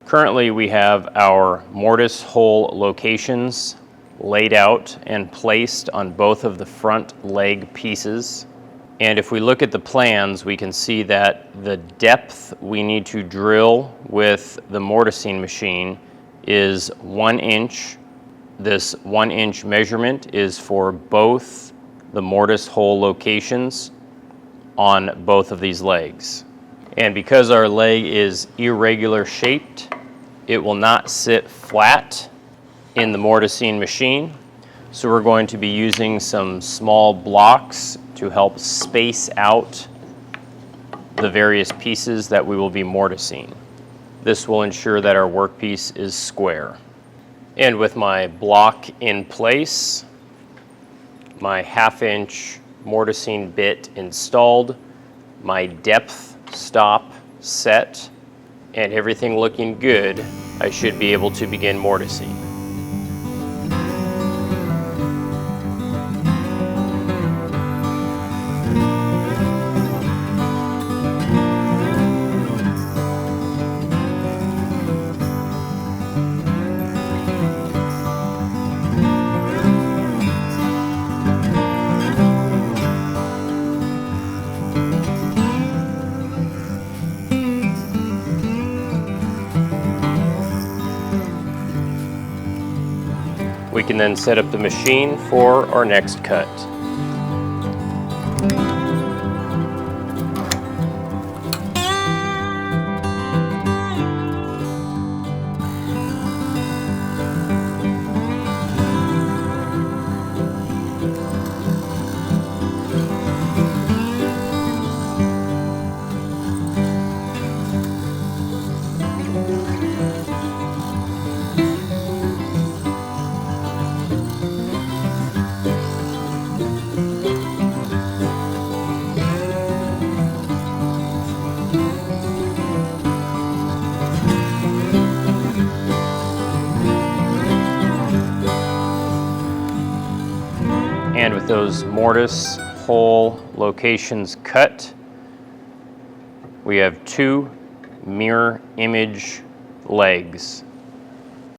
Currently we have our mortise hole locations laid out and placed on both of the front leg pieces. And if we look at the plans, we can see that the depth we need to drill with the mortising machine is 1 inch. This 1 inch measurement is for both the mortise hole locations on both of these legs. And because our leg is irregular shaped, it will not sit flat in the mortising machine. So we're going to be using some small blocks to help space out the various pieces that we will be mortising. This will ensure that our workpiece is square. And with my block in place, my 1/2 inch mortising bit installed, my depth stop set, and everything looking good, I should be able to begin mortising. We can then set up the machine for our next cut. And with those mortise hole locations cut, we have 2 mirror image legs.